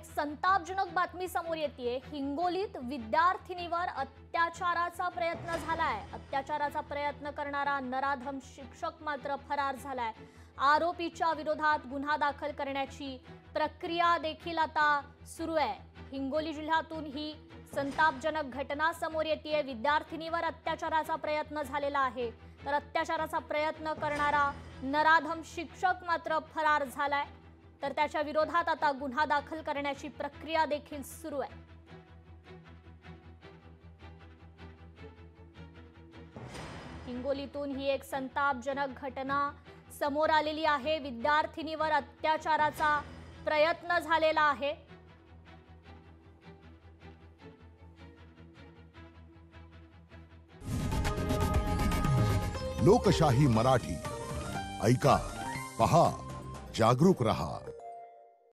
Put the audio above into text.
एक संतापजनक बातमी समोर येतेय। हिंगोलीत विद्यार्थिनीवर अत्याचाराचा प्रयत्न झालाय। अत्याचाराचा प्रयत्न करणारा नराधम शिक्षक मात्र फरार झालाय। आरोपीच्या विरोधात गुन्हा दाखल करण्याची प्रक्रिया देखील आता सुरू आहे। हिंगोली जिल्ह्यातून ही संतापजनक घटना समोर येतेय। विद्यार्थिनीवर अत्याचाराचा प्रयत्न झालेला आहे, तर अत्याचाराचा प्रयत्न करणारा नराधम शिक्षक मात्र फरार झालाय, तर त्याच्या विरोधात आता गुन्हा दाखल करण्याची प्रक्रिया देखील सुरू आहे। हिंगोलीतून ही एक संतापजनक घटना समोर आलेली आहे। विद्यार्थिनीवर अत्याचाराचा प्रयत्न झालेला आहे। लोकशाही मराठी ऐका, पहा, जागरूक रहा।